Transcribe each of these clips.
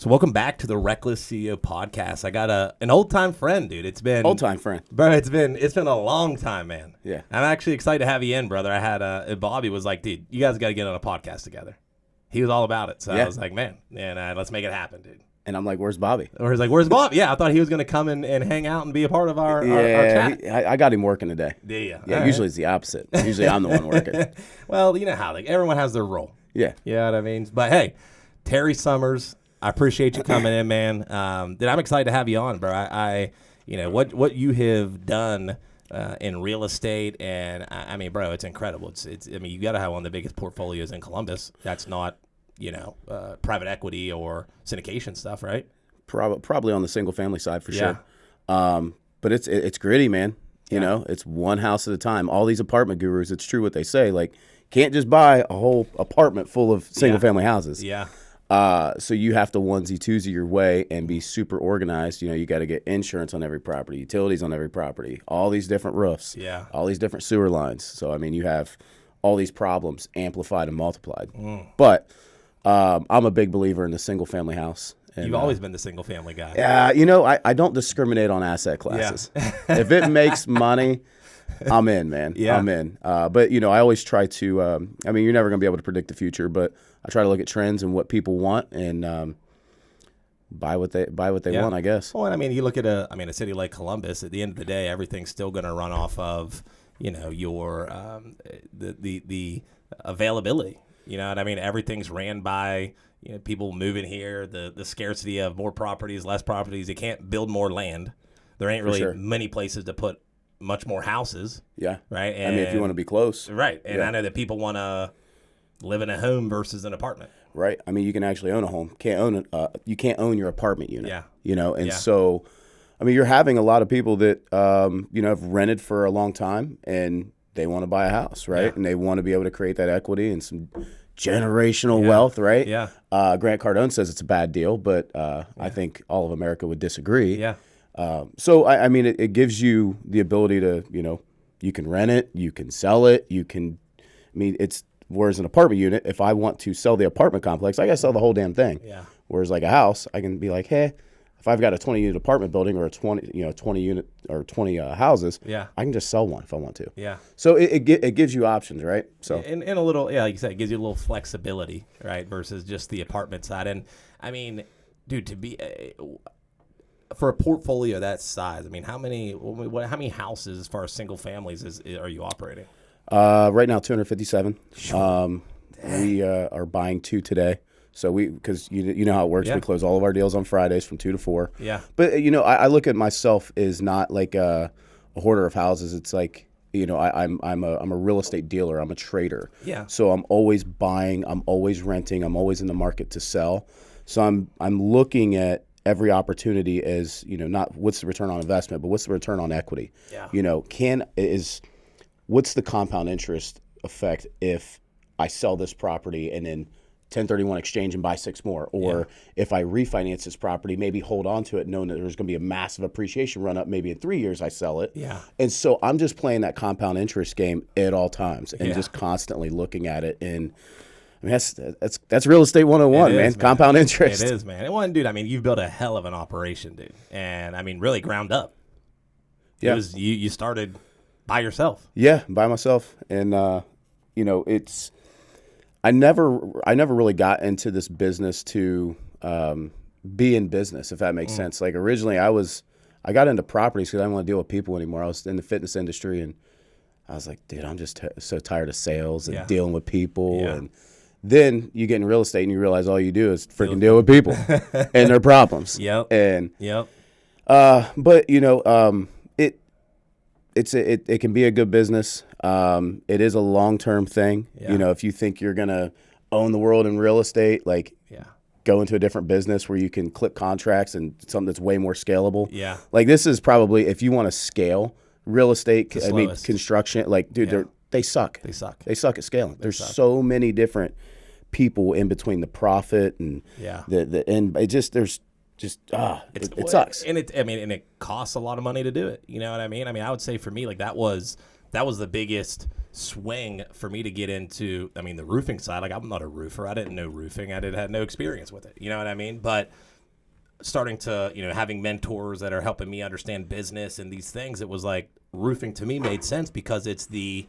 So welcome back to the Reckless CEO podcast. I got an old time friend, dude. It's been Old time friend. bro. It's been a long time, man. Yeah. I'm actually excited to have you in, brother. I had Bobby was like, dude, you guys got to get on a podcast together. He was all about it, so I was like, man, and let's make it happen, dude. And I'm like, where's Bobby? Or he's like, where's Bob? Yeah, I thought he was gonna come in and hang out and be a part of our chat. I got him working today. Do you? Yeah, All usually right. it's the opposite. Usually I'm the one working. Well, you know how like everyone has their role. Yeah. You know what I mean? But hey, Tarry Summers, I appreciate you coming in, man. Dude, I'm excited to have you on, bro. I you know what you have done in real estate, and I mean, bro, it's incredible. It's I mean, you got to have one of the biggest portfolios in Columbus. That's not private equity or syndication stuff, right? Probably on the single family side for sure. But it's gritty, man. You know, it's one house at a time. All these apartment gurus, it's true what they say. Like, can't just buy a whole apartment full of single family houses. Yeah. So you have to onesie twosie your way and be super organized. You know, you got to get insurance on every property, utilities on every property, all these different roofs, all these different sewer lines. So I mean, you have all these problems amplified and multiplied. But I'm a big believer in the single family house. And, You've always been the single family guy. Yeah, you know, I don't discriminate on asset classes. If it makes money, I'm in, man. Yeah. I'm in. But, you know, I always try to, I mean, you're never going to be able to predict the future, but I try to look at trends and what people want and buy what they want, I guess. Well, and I mean, you look at a city like Columbus. At the end of the day, everything's still going to run off of your the availability. You know what I mean? Everything's ran by people moving here. The scarcity of more properties, less properties. You can't build more land. There ain't really many places to put much more houses. Yeah. Right. And, I mean, if you want to be close. Right. And I know that people want to live in a home versus an apartment. Right. I mean, you can actually own a home. You can't own your apartment unit. Yeah. You know, and so, I mean, you're having a lot of people that, have rented for a long time and they want to buy a house, right? Yeah. And they want to be able to create that equity and some generational wealth, right? Yeah. Grant Cardone says it's a bad deal, but I think all of America would disagree. Yeah. So, I mean, it gives you the ability to, you can rent it, you can sell it, whereas an apartment unit, if I want to sell the apartment complex, I got to sell the whole damn thing. Yeah. Whereas like a house, I can be like, hey, if I've got a 20-unit apartment building or a 20 unit or 20 houses, I can just sell one if I want to. Yeah. So it gives you options, right? So and a little, like you said, it gives you a little flexibility, right? Versus just the apartment side. And I mean, dude, to be for a portfolio that size, I mean, how many houses as far as single families are you operating? Right now, 257. We are buying 2 today. So because you know how it works, we close all of our deals on Fridays from 2 to 4. Yeah. But I look at myself as not like a hoarder of houses. It's like I'm a real estate dealer. I'm a trader. Yeah. So I'm always buying. I'm always renting. I'm always in the market to sell. So I'm looking at every opportunity as not what's the return on investment, but what's the return on equity. Yeah. What's the compound interest effect if I sell this property and then 1031 exchange and buy 6 more, or if I refinance this property, maybe hold on to it knowing that there's going to be a massive appreciation run up, maybe in 3 years I sell it. Yeah. And so I'm just playing that compound interest game at all times and just constantly looking at it. And I mean, that's real estate 101, man. Compound interest. It is, man. And one, dude, I mean, you've built a hell of an operation, dude. And I mean, really ground up. Yeah. You started by yourself. Yeah, by myself. And I never really got into this business to be in business, if that makes sense. Like originally I got into properties because I didn't want to deal with people anymore. I was in the fitness industry and I was like, dude, I'm just so tired of sales and dealing with people. Yeah. And then you get in real estate and you realize all you do is freaking deal with people and their problems. Yep. And but it can be a good business. It is a long-term thing. Yeah. If you think you're going to own the world in real estate, go into a different business where you can clip contracts and something that's way more scalable. Yeah. Like this is probably, if you want to scale real estate, construction, they suck. They suck at scaling. There's so many different people in between the profit and the end. It sucks. And it costs a lot of money to do it. You know what I mean? I would say for me, like that was the biggest swing for me to get into, the roofing side. Like I'm not a roofer. I didn't know roofing. I had no experience with it. You know what I mean? But starting to, having mentors that are helping me understand business and these things, it was like roofing to me made sense because it's the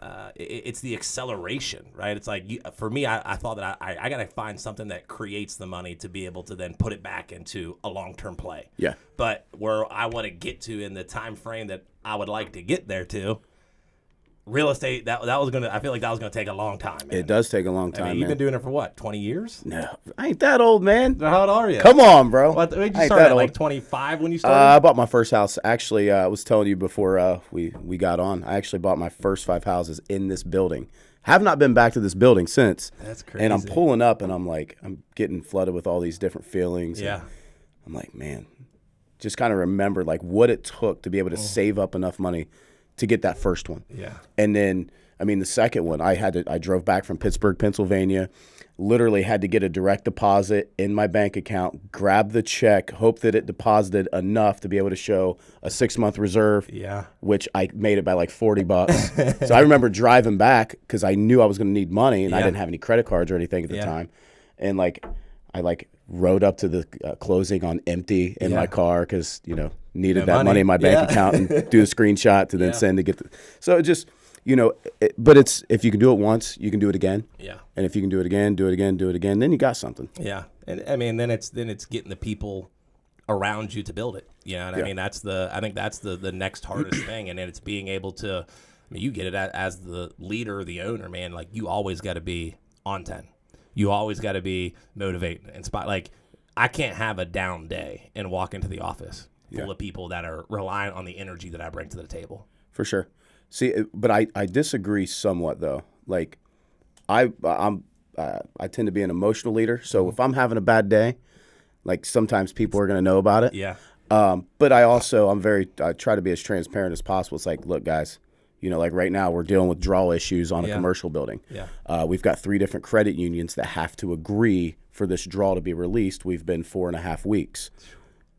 acceleration, right? It's like, for me, I thought that I got to find something that creates the money to be able to then put it back into a long-term play. Yeah. But where I want to get to in the time frame that I would like to get there to, real estate, I feel like that was going to take a long time, man. It does take a long time, you've been doing it for what, 20 years? No, I ain't that old, man. How old are you? Come on, bro. What, did you start at like 25 when you started? I bought my first house. Actually, I was telling you before we got on, I actually bought my first 5 houses in this building. Have not been back to this building since. That's crazy. And I'm pulling up, and I'm getting flooded with all these different feelings. Yeah. I'm like, man, just kind of remember like what it took to be able to save up enough money to get that first one. Yeah. And then, the second one, I drove back from Pittsburgh, Pennsylvania, literally had to get a direct deposit in my bank account, grab the check, hope that it deposited enough to be able to show a 6-month reserve, which I made it by like $40. So I remember driving back because I knew I was going to need money, and I didn't have any credit cards or anything at the time. And I rode up to the closing on empty in my car because, needed that money in my bank account and do a screenshot to then send to get so it just, but it's, if you can do it once, you can do it again. Yeah. And if you can do it again, then you got something. Yeah. And then it's getting the people around you to build it. You know what I mean? I think that's the next hardest thing. And then it's being able to, you get it as the leader, the owner, man, like you always got to be on 10. You always got to be motivating, inspired. Like I can't have a down day and walk into the office full of people that are reliant on the energy that I bring to the table. For sure. See, but I disagree somewhat though. Like I tend to be an emotional leader. So if I'm having a bad day, like sometimes people are going to know about it. Yeah. But I try to be as transparent as possible. It's like, look, guys, like right now we're dealing with draw issues on a commercial building. Yeah. We've got 3 different credit unions that have to agree for this draw to be released. We've been 4.5 weeks,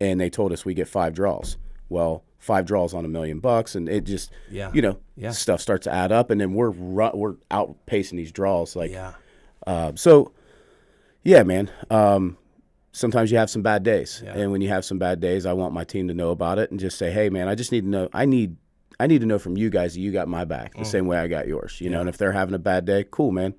and they told us we get 5 draws. Well, 5 draws on $1 million, and it just, stuff starts to add up, and then we're outpacing these draws. Man. Sometimes you have some bad days, and when you have some bad days, I want my team to know about it and just say, hey, man, I just need to know. I need to know from you guys that you got my back the same way I got yours. And if they're having a bad day, cool, man.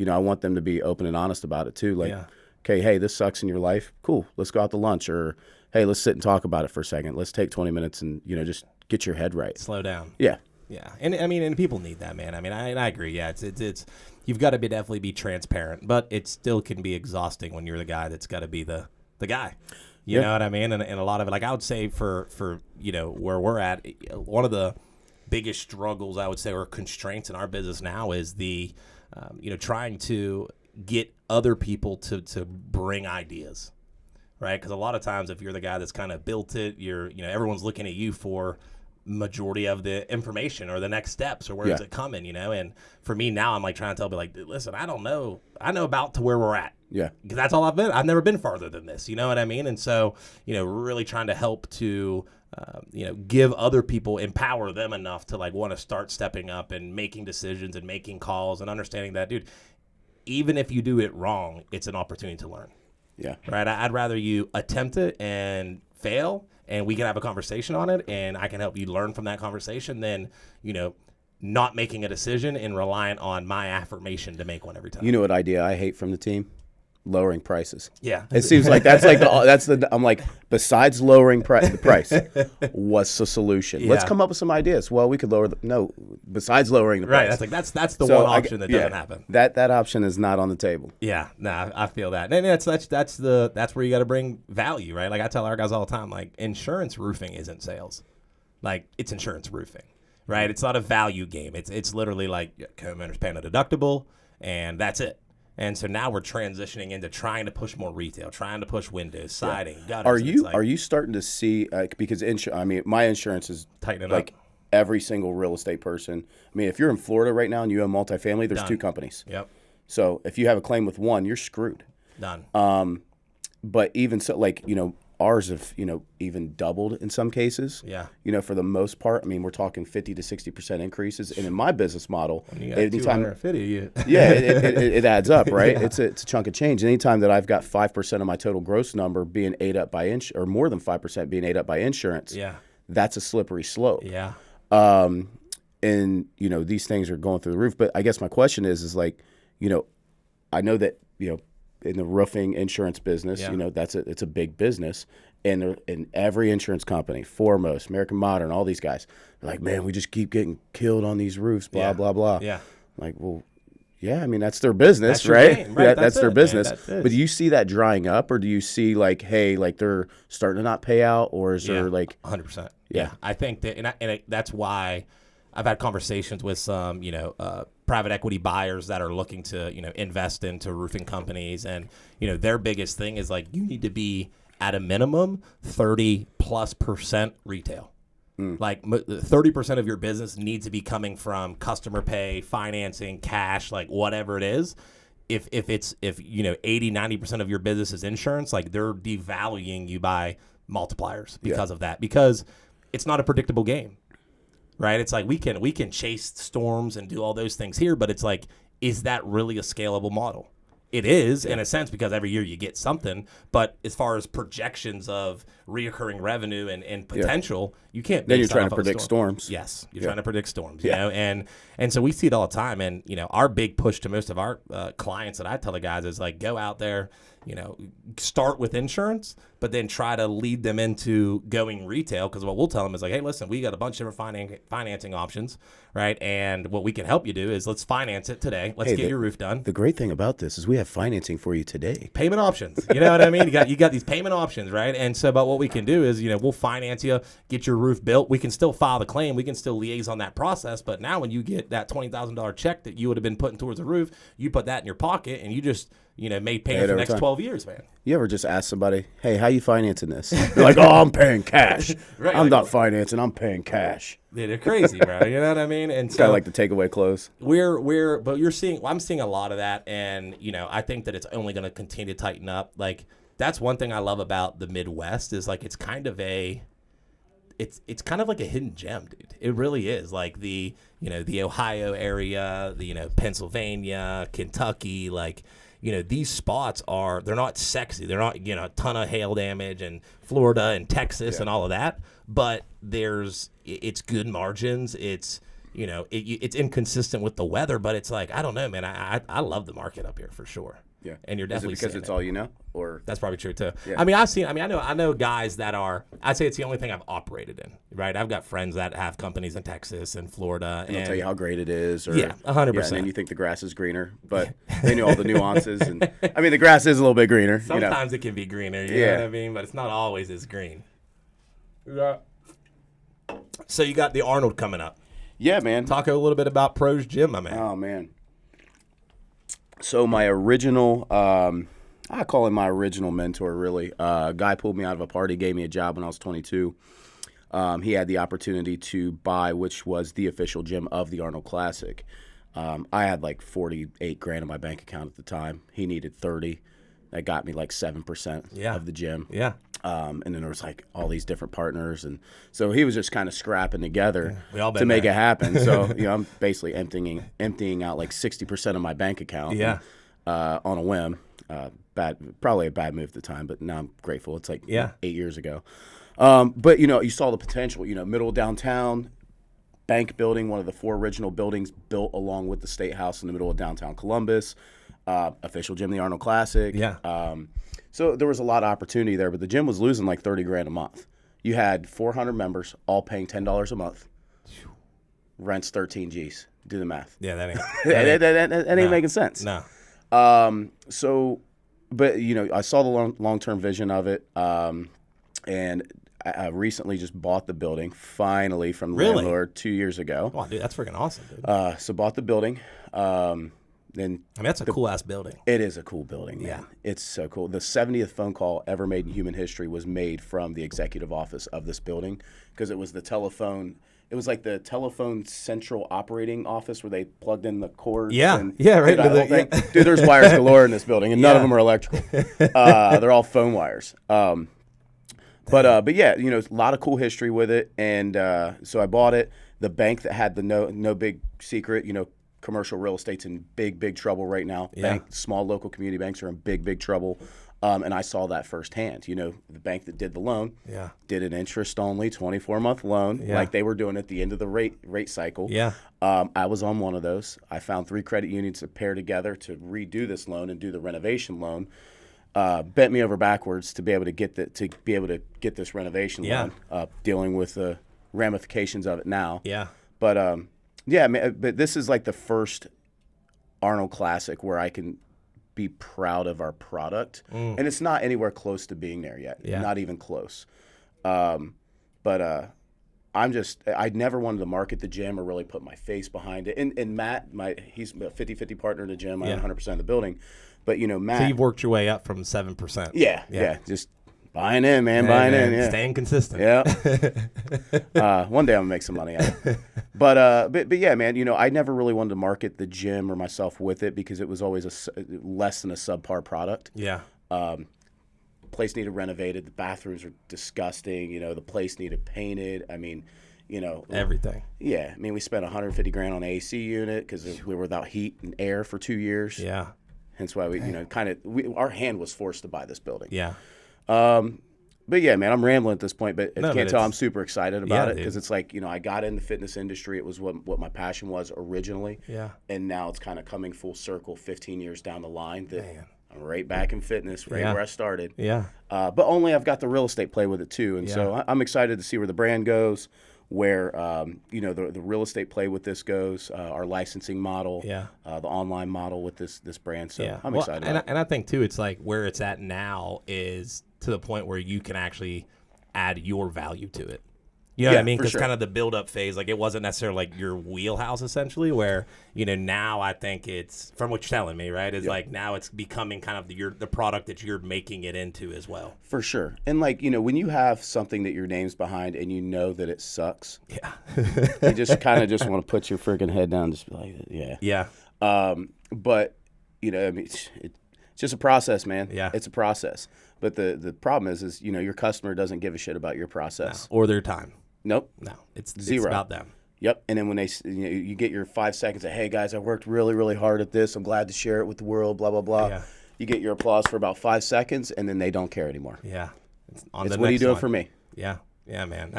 I want them to be open and honest about it too. Like, okay, hey, this sucks in your life. Cool, let's go out to lunch, or hey, let's sit and talk about it for a second. Let's take 20 minutes and, just get your head right. Slow down. Yeah. Yeah. And people need that, man. I agree. Yeah. It's you've got to definitely be transparent, but it still can be exhausting when you're the guy that's got to be the guy. You know what I mean? And a lot of it, like I would say for where we're at, one of the biggest struggles I would say, or constraints in our business now is the, trying to get other people to bring ideas. Right, because a lot of times if you're the guy that's kind of built it, everyone's looking at you for majority of the information or the next steps or where is it coming, And for me now, I'm like trying to tell people, like, listen, I don't know. I know about to where we're at. Yeah, because that's all I've been. I've never been farther than this. You know what I mean? And so, really trying to help to, give other people, empower them enough to like want to start stepping up and making decisions and making calls and understanding that, dude, even if you do it wrong, it's an opportunity to learn. Yeah. Right. I'd rather you attempt it and fail, and we can have a conversation on it, and I can help you learn from that conversation than, not making a decision and reliant on my affirmation to make one every time. You know what idea I hate from the team? Lowering prices. Yeah. It seems like I'm like, besides lowering the price, what's the solution? Yeah. Let's come up with some ideas. Well, we could besides lowering the price. Right. That's the one option that doesn't happen. That option is not on the table. Yeah. Nah, I feel that. And that's where you got to bring value, right? Like I tell our guys all the time, like insurance roofing isn't sales. Like it's insurance roofing, right? It's not a value game. It's literally like homeowners paying a deductible and that's it. And so now we're transitioning into trying to push more retail, trying to push windows, siding, gutters. Are you starting to see because my insurance is tightening like up. Every single real estate person. If you're in Florida right now and you own multifamily, there's 2 companies. Yep. So if you have a claim with one, you're screwed. Done. But even so, like ours have, even doubled in some cases. Yeah. For the most part, I mean, we're talking 50 to 60% increases. And in my business model, when you got 250, yeah, it adds up, right? Yeah. It's a chunk of change. Anytime that I've got 5% of my total gross number being ate up by or more than 5% being ate up by insurance, that's a slippery slope. Yeah. And these things are going through the roof. But I guess my question is like, I know that in the roofing insurance business, it's a big business, and in every insurance company, Foremost, American Modern, all these guys, they're like, man, we just keep getting killed on these roofs, blah blah blah. Yeah. Like, well, yeah, I mean that's their business, that's right? That's their business. Man, but do you see that drying up, or do you see like, hey, like they're starting to not pay out, or is there like 100%? Yeah, I think that, and that's why I've had conversations with some, private equity buyers that are looking to, invest into roofing companies. And, their biggest thing is like, you need to be at a minimum 30+% retail. Like 30% of your business needs to be coming from customer pay, financing, cash, like whatever it is. If 80-90% of your business is insurance, like they're devaluing you by multipliers because of that, because it's not a predictable game. Right, it's like we can chase storms and do all those things here, but it's like, is that really a scalable model? It is in a sense, because every year you get something, but as far as projections of reoccurring revenue and potential, you can't. Then you're trying to predict storms. Yes, you're trying to predict storms. And so we see it all the time. And our big push to most of our clients that I tell the guys is like, go out there, start with insurance, but then try to lead them into going retail. Because what we'll tell them is like, hey, listen, we got a bunch of different financing options, right? And what we can help you do is let's finance it today. Let's get your roof done. The great thing about this is we have financing for you today. Payment options. You know what I mean? You got these payment options, right? And so, but what we can do is, we'll finance you, get your roof built. We can still file the claim. We can still liaise on that process. But now when you get that $20,000 check that you would have been putting towards the roof, you put that in your pocket and you just made payment for the next 12 years, man. You ever just ask somebody, hey, how you financing this? They're like, oh, I'm paying cash. Right, I'm not financing, I'm paying cash. They're crazy, bro. You know what I mean? And so, kind of like the takeaway clothes. I'm seeing a lot of that, and I think that it's only going to continue to tighten up. Like, that's one thing I love about the Midwest is like it's kind of like a hidden gem, dude. It really is. Like the Ohio area, the Pennsylvania, Kentucky, like. These spots they're not sexy. They're not, a ton of hail damage and Florida and Texas and all of that. But it's good margins. It's, it's inconsistent with the weather, but it's like, I don't know, man. I love the market up here for sure. Yeah. And you're definitely is it because it's all or that's probably true too. Yeah. I know guys that I'd say it's the only thing I've operated in, right? I've got friends that have companies in Texas and Florida. And they'll tell you how great it is. Or, 100%. And then you think the grass is greener, but they know all the nuances. And the grass is a little bit greener. Sometimes it can be greener, you know what I mean? But it's not always as green. Yeah. So you got the Arnold coming up. Yeah, man. Talk a little bit about Pro's Gym, my man. Oh, man. So my original, I call him my original mentor, really. A guy pulled me out of a party, gave me a job when I was 22. He had the opportunity to buy, which was the official gym of the Arnold Classic. I had like $48,000 in my bank account at the time. He needed 30. That got me like 7% of the gym. Yeah. And then there was like all these different partners, and so he was just kind of scrapping together to make it happen. So I'm basically emptying out like 60% of my bank account. On a whim. Probably a bad move at the time, but now I'm grateful. It's like 8 years ago. But you saw the potential. Middle of downtown, bank building, one of the 4 original buildings built along with the State House in the middle of downtown Columbus. Official gym, the Arnold Classic. So there was a lot of opportunity there, but the gym was losing like $30,000 a month. You had 400 members, all paying $10 a month. Rent's 13 G's. Do the math. Yeah, that ain't making sense. No. But I saw the long-term vision of it, and I recently just bought the building finally from the landlord 2 years ago. Wow, dude, that's freaking awesome, dude. So bought the building. Then that's a cool ass building. It is a cool building, man. Yeah. It's so cool. The 70th phone call ever made in human history was made from the executive office of this building, because it was the telephone. It was like the telephone central operating office where they plugged in the cords. Right. Dude, there's wires galore in this building, and none of them are electrical. They're all phone wires. But yeah, you know, a lot of cool history with it, and so I bought it. The bank that had the no big secret, you know, commercial real estate's in big trouble right now. Yeah. Small local community banks are in big trouble. And I saw that firsthand. You know, the bank that did the loan did an interest-only 24-month loan, like they were doing at the end of the rate cycle. Yeah. I was on one of those. I found 3 credit unions to pair together to redo this loan and do the renovation loan. Bent me over backwards to be able to get this renovation loan. Dealing with the ramifications of it now. Yeah. But yeah, but this is like the first Arnold Classic where I can be proud of our product, and it's not anywhere close to being there yet. Not even close. But I'd never wanted to market the gym or really put my face behind it. And Matt, he's a 50-50 partner in the gym. I own 100% of the building. But you know, Matt. So you've worked your way up from 7%. Yeah. Just buying in, man. Buying in. Yeah. Staying consistent. Yeah. One day I'm gonna make some money out of it. But yeah, man. You know, I never really wanted to market the gym or myself with it because it was always less than a subpar product. Yeah. Place needed renovated. The bathrooms were disgusting. You know, the place needed painted. I mean, you know, everything. Yeah. I mean, we spent $150,000 on an AC unit because we were without heat and air for 2 years. Yeah. Hence why we, you know, our hand was forced to buy this building. Yeah. But yeah, man, I'm rambling at this point, but you can't tell I'm super excited about it because it's like, you know, I got in the fitness industry. It was what my passion was originally. Yeah. And now it's kind of coming full circle 15 years down the line that I'm right back in fitness, right where I started. Yeah. But only I've got the real estate play with it too. And so I'm excited to see where the brand goes, where, you know, the real estate play with this goes, our licensing model, the online model with this brand. So I'm excited. And I think too, it's like where it's at now is to the point where you can actually add your value to it. You know what I mean? Because kind of the build-up phase, like it wasn't necessarily like your wheelhouse essentially where, you know, now I think it's, from what you're telling me, right, is like now it's becoming kind of the product that you're making it into as well. For sure. And like, you know, when you have something that your name's behind and you know that it sucks, you just kind of just want to put your freaking head down and just be like, Yeah. But, you know, I mean, it's just a process, man. Yeah. It's a process. But the problem is, you know, your customer doesn't give a shit about your process. No. Or their time. Nope. No. It's 0. It's about them. Yep. And then when you get your 5 seconds of, hey, guys, I worked really, really hard at this. I'm glad to share it with the world, blah, blah, blah. Yeah. You get your applause for about 5 seconds, and then they don't care anymore. Yeah. It's what are you doing for me? Yeah. Yeah, man.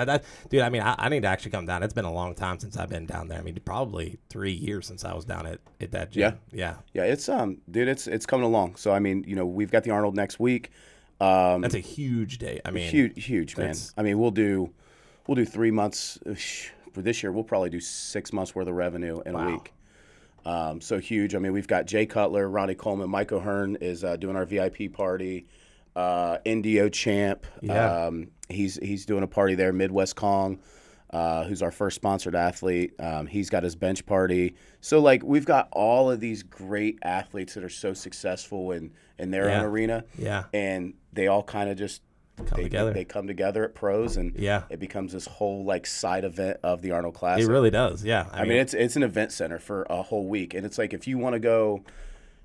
Dude, I mean, I need to actually come down. It's been a long time since I've been down there. I mean, probably 3 years since I was down at that gym. Yeah. It's dude, it's coming along. So I mean, you know, we've got the Arnold next week. That's a huge day. I mean, huge, man. I mean, we'll do 3 months for this year. We'll probably do 6 months worth of revenue in a week. So huge. I mean, we've got Jay Cutler, Ronnie Coleman, Mike O'Hearn is doing our VIP party. Indio Champ. He's doing a party there. Midwest Kong, who's our first sponsored athlete. He's got his bench party. So like we've got all of these great athletes that are so successful in their own arena. Yeah. And they all kind of just together. They come together at pros, and it becomes this whole like side event of the Arnold Classic. It really does. Yeah. I mean it's an event center for a whole week, and it's like if you want to go.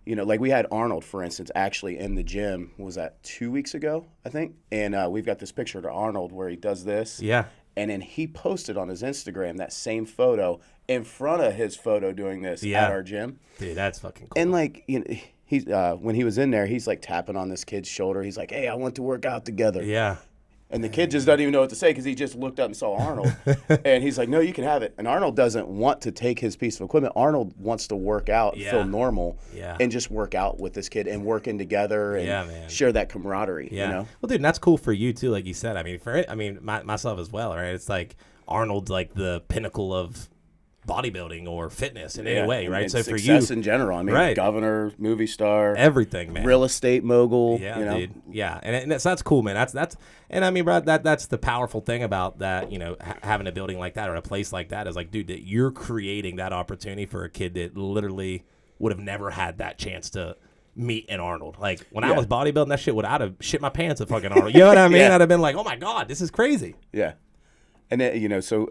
You know, like we had Arnold, for instance, actually in the gym. Was that 2 weeks ago, I think? And we've got this picture of Arnold where he does this. Yeah. And then he posted on his Instagram that same photo in front of his photo doing this at our gym. Dude, that's fucking cool. And like, you know, he's when he was in there, he's like tapping on this kid's shoulder. He's like, "Hey, I want to work out together." Yeah. And the kid just doesn't even know what to say because he just looked up and saw Arnold. And he's like, "No, you can have it." And Arnold doesn't want to take his piece of equipment. Arnold wants to work out, feel normal, and just work out with this kid and working together and share that camaraderie. Yeah. You know? Well, dude, and that's cool for you too, like you said. I mean, myself as well, right? It's like Arnold's like the pinnacle of bodybuilding or fitness in any way, right? And so for you, success in general. I mean, governor, movie star, everything, man. Real estate mogul. Yeah, you know? dude. Yeah, and that's cool, man. That's and I mean, bro, that's the powerful thing about that. You know, having a building like that or a place like that is like, dude, that you're creating that opportunity for a kid that literally would have never had that chance to meet an Arnold. Like when I was bodybuilding, that shit I'd have shit my pants at fucking Arnold. You know what I mean? I'd have been like, oh my god, this is crazy. Yeah, and then, you know, so.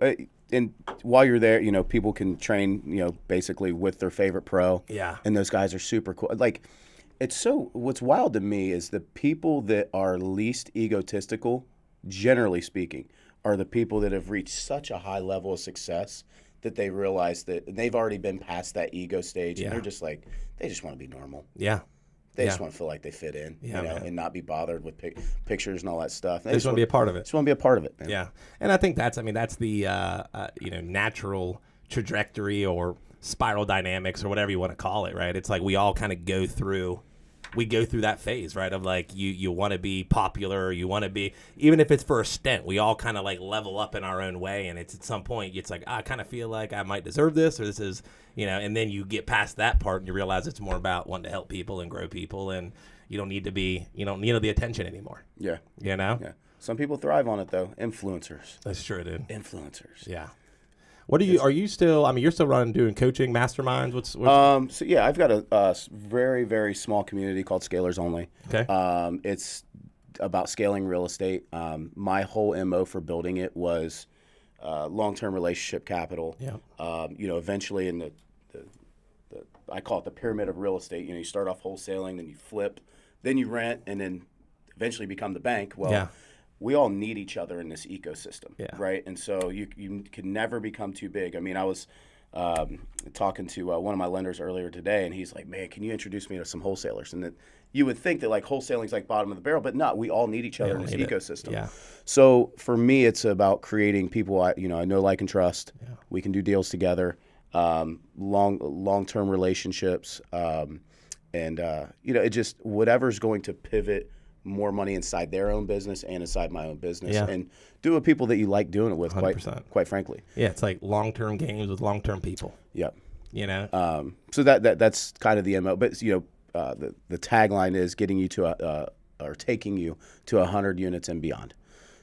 And while you're there, you know, people can train, you know, basically with their favorite pro. Yeah. And those guys are super cool. Like, what's wild to me is the people that are least egotistical generally speaking, are the people that have reached such a high level of success that they realize that they've already been past that ego stage, and they're just like, they just want to be normal. Yeah. They just want to feel like they fit in, and not be bothered with pictures and all that stuff. They just want to be a part of it. Just want to be a part of it, man. Yeah. And I think that's the, natural trajectory or spiral dynamics or whatever you want to call it, right? It's like we all kind of go through that phase, right? Of like you want to be popular, you want to be, even if it's for a stint, we all kind of like level up in our own way. And it's at some point, it's like, I kind of feel like I might deserve this, or this is, and then you get past that part and you realize it's more about wanting to help people and grow people. And you don't need the attention anymore. Yeah. Yeah. Some people thrive on it though. Influencers. That's true, dude. Influencers. Yeah. Are you still, you're still doing coaching, masterminds? What's So yeah, I've got a very, very small community called Scalers Only. Okay. It's about scaling real estate. My whole MO for building it was long-term relationship capital. Yeah. Eventually in the I call it the pyramid of real estate. You start off wholesaling, then you flip, then you rent, and then eventually become the bank. Well, we all need each other in this ecosystem, right? And so you can never become too big. I was talking to one of my lenders earlier today, and he's like, man, can you introduce me to some wholesalers? And that you would think that like wholesaling is like bottom of the barrel, but not. We all need each other in this ecosystem. Yeah. So for me, it's about creating people I know, like, and trust. Yeah. We can do deals together, long-term relationships, it just whatever's going to pivot more money inside their own business and inside my own business, and do it with people that you like doing it with, 100%. quite frankly. Yeah, it's like long-term games with long-term people. Yep. So that's kind of the MO. But the tagline is getting you to or taking you to 100 units and beyond.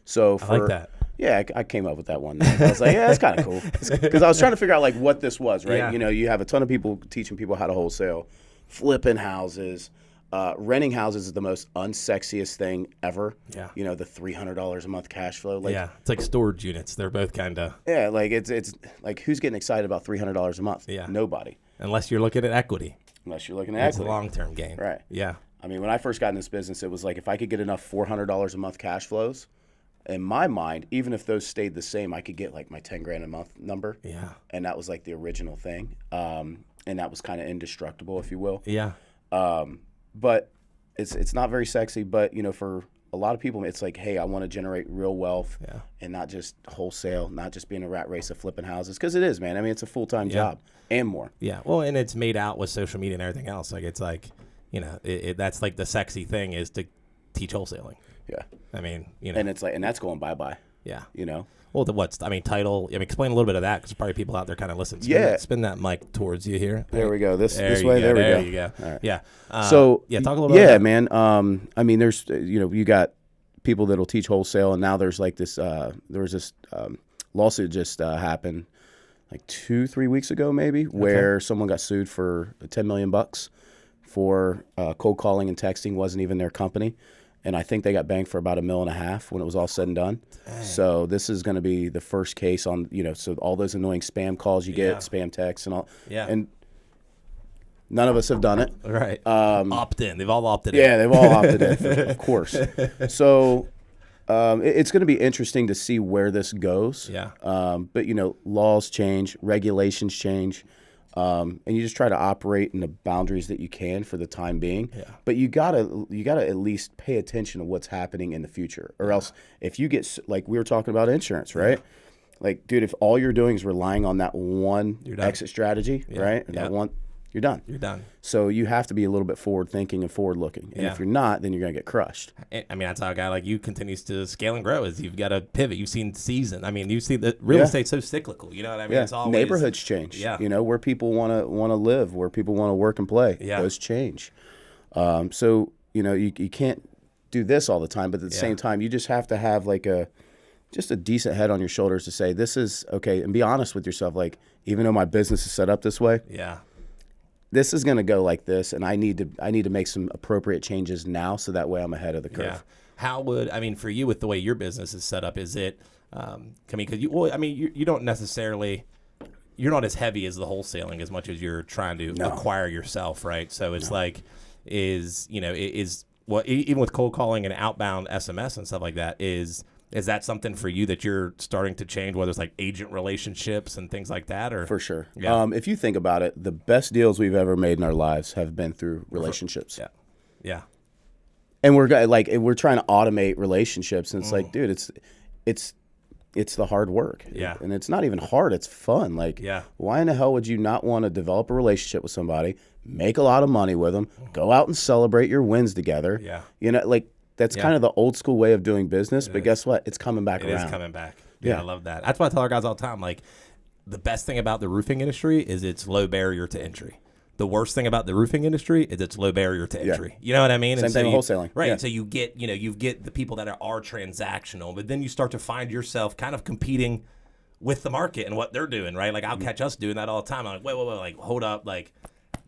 So I like that. Yeah, I came up with that one. I was like, yeah, that's kind of cool, because I was trying to figure out like what this was, right? Yeah. You have a ton of people teaching people how to wholesale, flipping houses. Renting houses is the most unsexiest thing ever. Yeah. The $300 a month cash flow. It's like storage units. They're both kind of. Yeah, like it's like, who's getting excited about $300 a month? Yeah. Nobody. Unless you're looking at equity. Unless you're looking at It's equity. a long-term game. Right. Yeah. When I first got in this business, it was like if I could get enough $400 a month cash flows, in my mind, even if those stayed the same, I could get like my 10 grand a month number. Yeah. And that was like the original thing. And that was kind of indestructible, if you will. Yeah. But it's not very sexy, but for a lot of people, it's like, hey, I want to generate real wealth, and not just wholesale, not just being a rat race of flipping houses, because it is, man. It's a full-time job and more. Yeah. Well, and it's made out with social media and everything else. Like it's like, that's like the sexy thing is to teach wholesaling. Yeah. And it's like, and that's going bye-bye. Yeah. Well, title. Explain a little bit of that, because probably people out there kind of listen. Spin that mic towards you here. There we go. This way. There we go. There you go. All right. Yeah. Talk a little bit. Yeah, man. There's you got people that'll teach wholesale, and now there's like this. There was this lawsuit just happened like 2-3 weeks ago, maybe, where someone got sued for $10 million for cold calling and texting. Wasn't even their company. And I think they got banged for about $1.5 million when it was all said and done. Dang. So this is going to be the first case on, so all those annoying spam calls you get, spam texts and all. Yeah. And none of us have done it. Right. Opt in. They've all opted in. Yeah, they've all opted in, of course. So it's going to be interesting to see where this goes. Yeah. But, laws change, regulations change. And you just try to operate in the boundaries that you can for the time being. Yeah. But you gotta at least pay attention to what's happening in the future, or else if you get, like we were talking about insurance, right? Like, dude, if all you're doing is relying on that one exit strategy, right? And that one, you're done. You're done. So you have to be a little bit forward thinking and forward looking. And if you're not, then you're gonna get crushed. That's how a guy like you continues to scale and grow, is you've got to pivot. You've seen season. You see the real estate's so cyclical. You know what I mean? Yeah. It's always, neighborhoods change. Yeah. Where people want to live, where people want to work and play. Yeah. Those change. So you can't do this all the time, but at the same time, you just have to have like just a decent head on your shoulders to say, this is okay, and be honest with yourself. Like, even though my business is set up this way, this is going to go like this, and I need to make some appropriate changes now, so that way I'm ahead of the curve. Yeah. How would, for you, with the way your business is set up, is it, because you don't necessarily, you're not as heavy as the wholesaling as much as you're trying to acquire yourself, right? So it's like, even with cold calling and outbound SMS and stuff like that, is Is that something for you that you're starting to change, whether it's like agent relationships and things like that? Or For sure. Yeah. If you think about it, the best deals we've ever made in our lives have been through relationships. Yeah. Yeah. And we're trying to automate relationships, and it's like, dude, it's the hard work. Yeah. And it's not even hard, it's fun. Like, why in the hell would you not want to develop a relationship with somebody, make a lot of money with them, go out and celebrate your wins together? Yeah. You know, like, that's kind of the old school way of doing business, but guess what? It's coming back around. It is coming back. Yeah, I love that. That's why I tell our guys all the time, like, the best thing about the roofing industry is it's low barrier to entry. The worst thing about the roofing industry is it's low barrier to entry. You know what I mean? Same thing with wholesaling. Right. Yeah. So you get the people that are transactional, but then you start to find yourself kind of competing with the market and what they're doing, right? Like, I'll catch us doing that all the time. I'm like, wait, like, hold up. Like,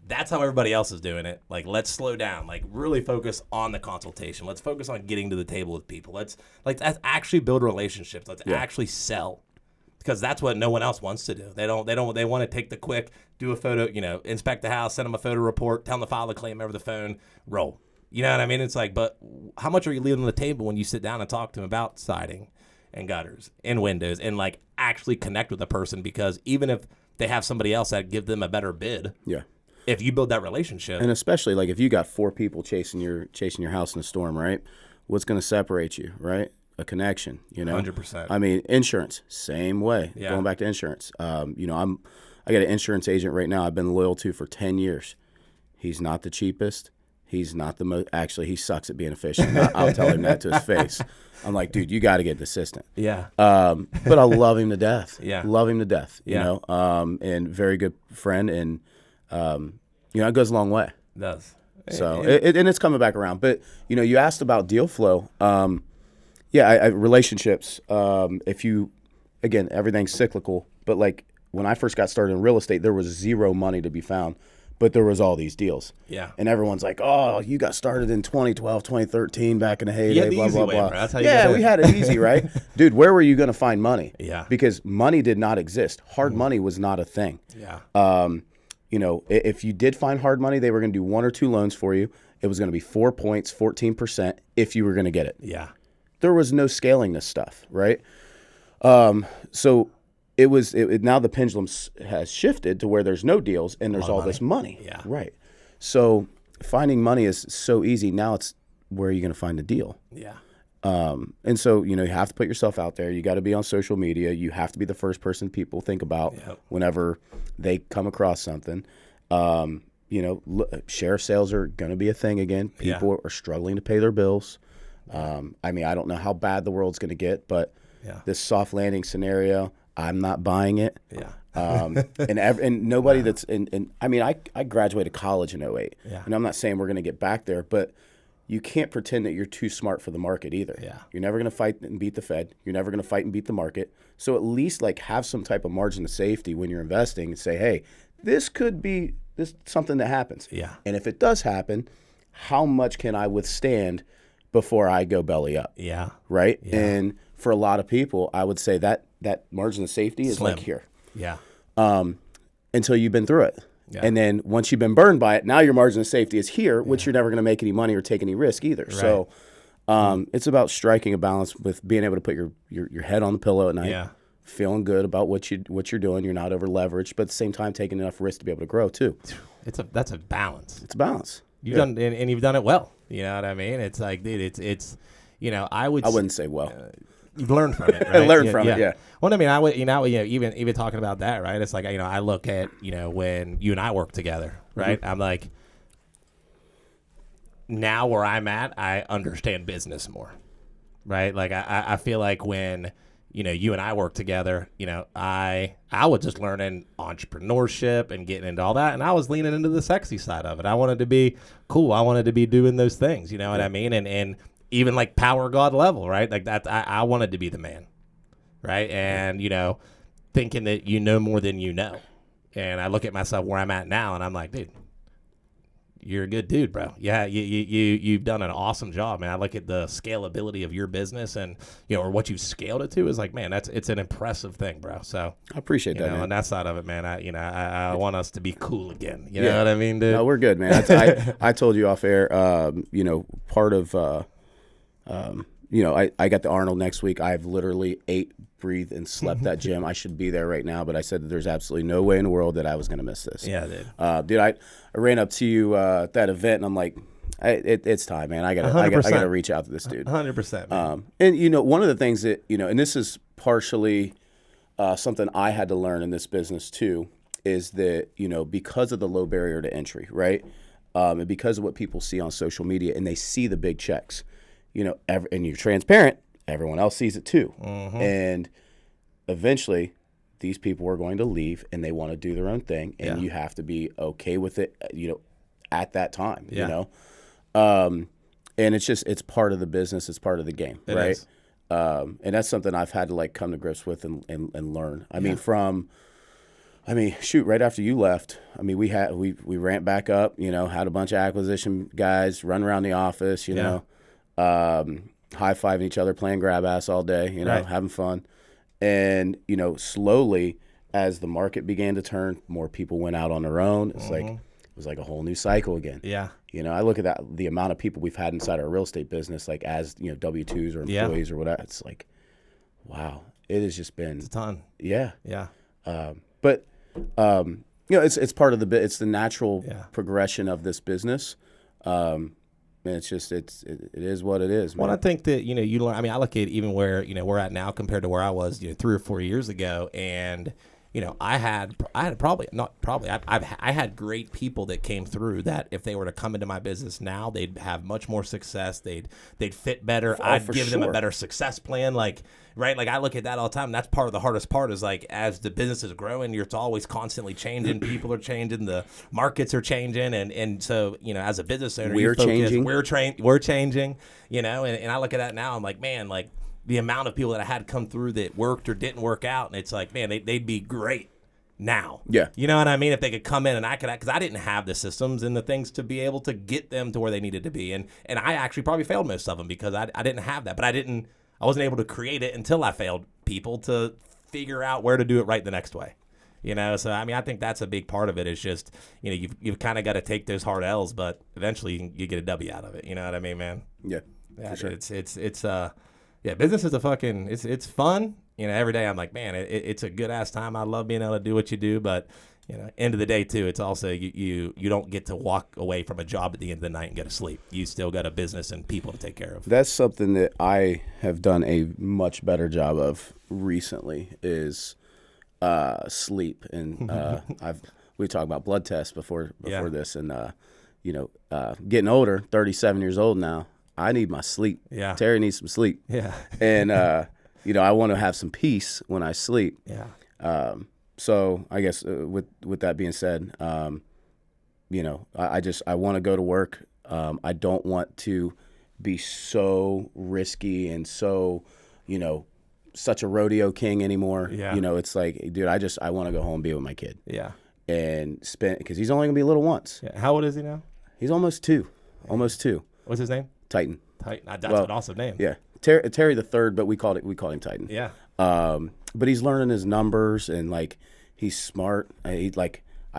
that's how everybody else is doing it. Like, let's slow down. Like, really focus on the consultation. Let's focus on getting to the table with people. Let's actually build relationships. Let's actually sell. Because that's what no one else wants to do. They want to take the quick, do a photo, inspect the house, send them a photo report, tell them to file the claim over the phone, roll. You know what I mean? It's like, but how much are you leaving on the table when you sit down and talk to them about siding and gutters and windows and like actually connect with a person? Because even if they have somebody else that give them a better bid, if you build that relationship, and especially like if you got 4 people chasing your house in a storm, right? What's going to separate you, right? A connection, 100%. I mean, insurance, same way. Yeah. Going back to insurance, I got an insurance agent right now I've been loyal to for 10 years. He's not the cheapest. He's not the most. Actually, he sucks at being efficient. I'll tell him that to his face. I'm like, dude, you got to get an assistant. Yeah. But I love him to death. Yeah. Love him to death. You know, and very good friend, and it goes a long way. It does. So and it's coming back around. But you asked about deal flow. Relationships. Everything's cyclical. But like when I first got started in real estate, there was zero money to be found, but there was all these deals. Yeah. And everyone's like, "Oh, you got started in 2012, 2013, back in the heyday, blah blah, way, blah, bro. That's how blah." We had it easy, right? Dude, where were you going to find money? Yeah. Because money did not exist. Hard money was not a thing. Yeah. If you did find hard money, they were going to do 1 or 2 loans for you. It was going to be 4 points, 14% if you were going to get it. Yeah. There was no scaling this stuff, right? So now the pendulum has shifted to where there's no deals and there's all this money. Yeah. Right. So finding money is so easy. Now it's where are you going to find a deal? Yeah. And so, you have to put yourself out there. You got to be on social media. You have to be the first person people think about whenever they come across something. Share sales are going to be a thing again. People are struggling to pay their bills. I don't know how bad the world's going to get, but this soft landing scenario, I'm not buying it. Yeah. And nobody that's I graduated college in 08. Yeah. And I'm not saying we're going to get back there, but you can't pretend that you're too smart for the market either. Yeah. You're never going to fight and beat the Fed. You're never going to fight and beat the market. So at least like have some type of margin of safety when you're investing and say, hey, this could be something that happens. Yeah. And if it does happen, how much can I withstand before I go belly up? Yeah. Right? Yeah. And for a lot of people, I would say that margin of safety is Slim. like here. Yeah. Until you've been through it. Yeah. And then once you've been burned by it, now your margin of safety is here, which you're never going to make any money or take any risk either. Right. So it's about striking a balance with being able to put your head on the pillow at night, feeling good about what you're doing. You're not over leveraged, but at the same time taking enough risk to be able to grow too. That's a balance. It's a balance. You've done and you've done it well. You know what I mean? It's like, dude, it's I wouldn't say well. You've learned from it, right? Learned from it, yeah. Well, I mean, even talking about that, right? It's like, I look at, when you and I work together, right? Mm-hmm. I'm like, now where I'm at, I understand business more, right? Like, I feel like when, you and I work together, I was just learning entrepreneurship and getting into all that, and I was leaning into the sexy side of it. I wanted to be cool. I wanted to be doing those things, you know what I mean? And even like power god level, right? Like that, I wanted to be the man, right? And, thinking that you know more than you know. And I look at myself where I'm at now, and I'm like, dude, you're a good dude, bro. Yeah, you've done an awesome job, man. I look at the scalability of your business and, or what you've scaled it to is like, man, it's an impressive thing, bro. So I appreciate that, man. On that side of it, man, I want us to be cool again. You know what I mean, dude? No, we're good, man. I told you off air, part of I got the Arnold next week. I've literally ate, breathed, and slept that gym. I should be there right now, but I said that there's absolutely no way in the world that I was going to miss this. Yeah, dude. I ran up to you at that event, and I'm like, it's time, man. I gotta reach out to this dude. 100%. And one of the things that and this is partially something I had to learn in this business too, is that because of the low barrier to entry, right, and because of what people see on social media, and they see the big checks, and you're transparent, everyone else sees it too, and eventually these people are going to leave, and they want to do their own thing, and you have to be okay with it, at that time, and it's part of the business, it's part of the game, right? And that's something I've had to come to grips with and learn. Right after you left, we ramped back up, had a bunch of acquisition guys run around the office, high-fiving each other, playing grab ass all day, having fun. And, slowly as the market began to turn, more people went out on their own. It's it was like a whole new cycle again. Yeah. I look at the amount of people we've had inside our real estate business, as, W-2s or employees or whatever. It's like, wow, it has just been. It's a ton. Yeah. Yeah. But it's part of it's the natural progression of this business. And it's just, it is what it is, man. Well, I think that, you learn, I look at even where, we're at now compared to where I was, 3 or 4 years ago. And, I had great people that came through that if they were to come into my business now, they'd have much more success. They'd fit better. I'd give them a better success plan. Right? I look at that all the time. That's part of the hardest part is as the business is growing, it's always constantly changing. People are changing. The markets are changing. And so, as a business owner, we're changing. We're changing, and I look at that now. I'm like, man, the amount of people that I had come through that worked or didn't work out. And it's like, man, they'd be great now. Yeah. You know what I mean? If they could come in and because I didn't have the systems and the things to be able to get them to where they needed to be. And I actually probably failed most of them because I didn't have that, but I wasn't able to create it until I failed people to figure out where to do it right the next way. So I think that's a big part of it. Is just you've kind of got to take those hard L's, but eventually you get a W out of it. You know what I mean, man? Yeah. For sure. Business is it's fun. Every day I'm like, man, it's a good ass time. I love being able to do what you do, but end of the day too, it's also you don't get to walk away from a job at the end of the night and go to sleep. You still got a business and people to take care of. That's something that I have done a much better job of recently is sleep, and we talked about blood tests before this, and getting older, 37 years old now. I need my sleep. Yeah. Terry needs some sleep. Yeah. And I want to have some peace when I sleep. Yeah. So I guess with that being said, I want to go to work. I don't want to be so risky and so, such a rodeo king anymore. Yeah. It's like, dude, I want to go home and be with my kid. Yeah. And because he's only gonna be little once. Yeah. How old is he now? He's almost 2. Almost 2. What's his name? Titan. That's an awesome name. Yeah. Terry the third, but we call him Titan. Yeah. But he's learning his numbers and he's smart. I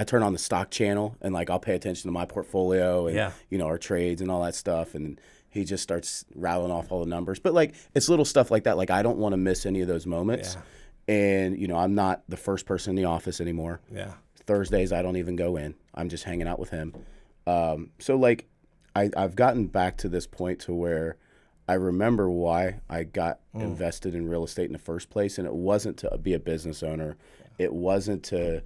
turn on the stock channel and I'll pay attention to my portfolio and our trades and all that stuff, and he just starts rattling off all the numbers. But it's little stuff like that. I don't want to miss any of those moments. Yeah. And I'm not the first person in the office anymore. Yeah. Thursdays I don't even go in. I'm just hanging out with him. I've gotten back to this point to where I remember why I got invested in real estate in the first place, and it wasn't to be a business owner. It wasn't to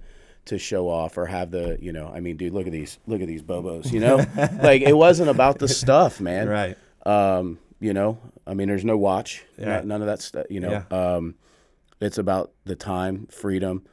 show off or have the, dude, look at these bobos, it wasn't about the stuff, man. Right. There's no watch, yeah. none of that stuff, it's about the time, freedom.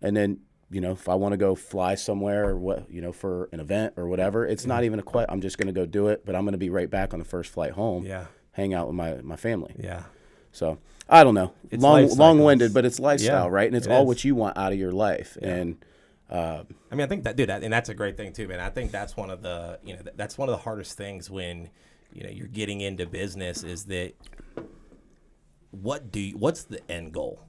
And then, if I want to go fly somewhere or what, for an event or whatever, it's not even I'm just going to go do it, but I'm going to be right back on the first flight home. Yeah. Hang out with my family. Yeah. So I don't know. It's long-winded, but it's lifestyle, yeah, right? And it's all what you want out of your life. Yeah. And I think that, dude, and that's a great thing too, man. I think that's one of the, that's one of the hardest things when, you're getting into business is that what's the end goal?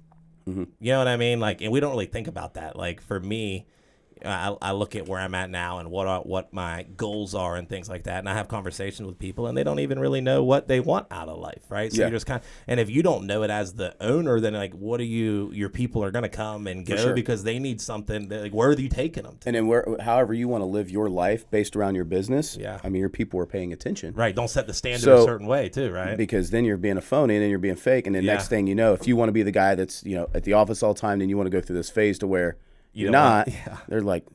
Mm-hmm. You know what I mean? And we don't really think about that. For me, I look at where I'm at now and what my goals are and things like that, and I have conversations with people, and they don't even really know what they want out of life, right? So you're just and if you don't know it as the owner, then like, what are your people are going to come and go because they need something. Like, where are you taking them to? And then however you want to live your life based around your business. Yeah, I mean, your people are paying attention. Right. Don't set the standard a certain way too, right? Because then you're being a phony and then you're being fake, and then next thing you know, if you want to be the guy that's at the office all the time, then you want to go through this phase to where you're not. They're like,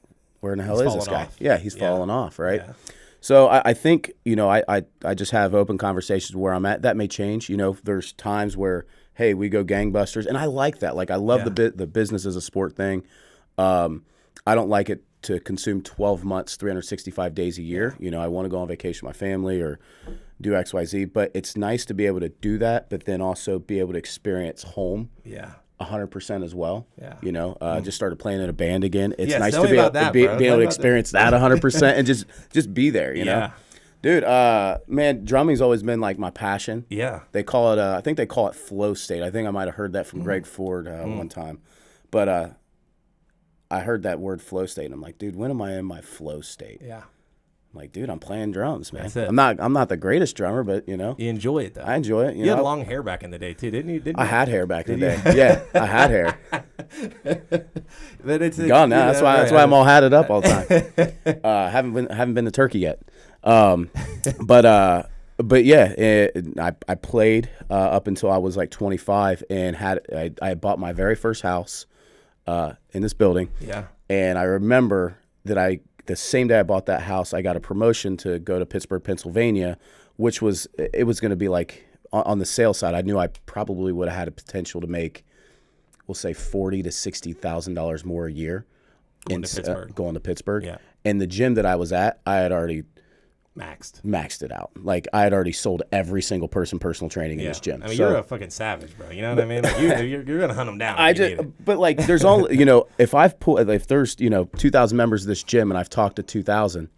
where in the hell is this guy? Yeah, he's falling off, right? Yeah. So I think, I just have open conversations where I'm at. That may change. There's times where, hey, we go gangbusters, and I like that. Like, I love the business as a sport thing. I don't like it to consume 12 months, 365 days a year. I want to go on vacation with my family or do X, Y, Z. But it's nice to be able to do that, but then also be able to experience home. Yeah. 100% as well. Yeah. Just started playing in a band again. It's nice to be able to experience that 100% and just be there, you know? Dude, man, drumming's always been like my passion. Yeah. They call it, I think they call it flow state. I think I might have heard that from Greg Ford one time. But I heard that word flow state, and I'm like, dude, when am I in my flow state? Yeah. I'm like, dude, I'm playing drums, man. That's it. I'm not the greatest drummer, but you enjoy it though. I enjoy it. You had long hair back in the day too, didn't you? I had hair back in the day. Yeah, I had hair. But it's gone now. That's why I'm all hatted up all the time. Haven't been to Turkey yet. But yeah, I played up until I was like 25, and I bought my very first house in this building. Yeah. And I remember that the same day I bought that house, I got a promotion to go to Pittsburgh, Pennsylvania, which was going to be like on the sales side. I knew I probably would have had a potential to make, we'll say $40,000 to $60,000 more a year going to Pittsburgh. Yeah. And the gym that I was at, I had already maxed it out. Like, I had already sold every single person personal training in this gym. I mean, you're a fucking savage, bro. You know what I mean? Like, you're gonna hunt them down. But like, there's only if there's 2,000 members of this gym, and I've talked to 2,000,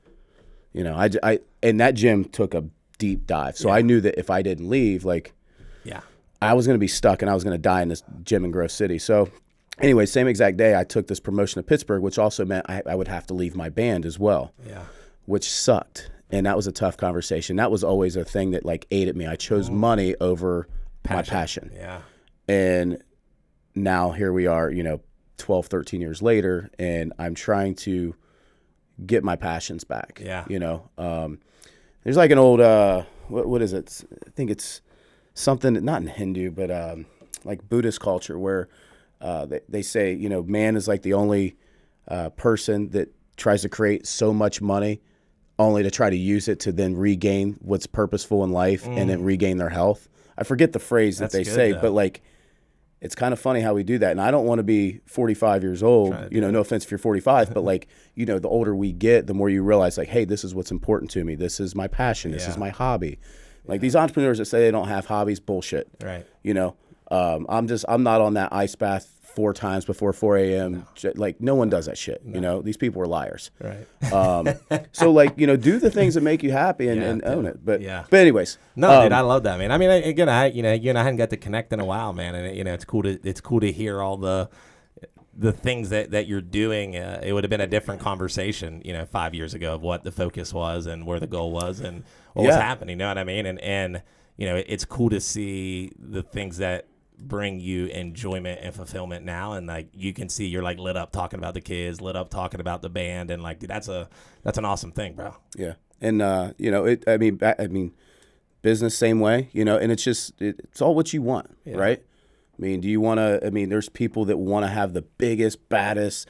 and that gym took a deep dive. So I knew that if I didn't leave, I was gonna be stuck, and I was gonna die in this gym in Grove City. So anyway, same exact day, I took this promotion to Pittsburgh, which also meant I would have to leave my band as well. Yeah. Which sucked. And that was a tough conversation. That was always a thing that like ate at me. I chose money over my passion. Yeah. And now here we are, 12, 13 years later, and I'm trying to get my passions back. Yeah. There's like an old, what is it? I think it's something, not in Hindu, but like Buddhist culture, where they say, man is like the only person that tries to create so much money only to try to use it to then regain what's purposeful in life and then regain their health. I forget the phrase that they say, but like, it's kind of funny how we do that. And I don't want to be 45 years old, no offense if you're 45, but like, the older we get, the more you realize like, hey, this is what's important to me. This is my passion. This is my hobby. Like these entrepreneurs that say they don't have hobbies, bullshit. Right. I'm not on that ice bath 4 times before 4 a.m. No. Like, no one does that shit. No. These people are liars. Right. So like, do the things that make you happy and own it. But anyways. No, dude, I love that, man. I mean, again, you and I hadn't got to connect in a while, man. And it's cool to hear all the things that you're doing. It would have been a different conversation, 5 years ago, of what the focus was and where the goal was and what was happening. You know what I mean? And it's cool to see the things that bring you enjoyment and fulfillment now, and like you can see you're like lit up talking about the kids, lit up talking about the band, and like, dude, that's an awesome thing, bro. Yeah. And I mean business same way, and it's just it's all what you want, right? I mean, do you want to, there's people that want to have the biggest, baddest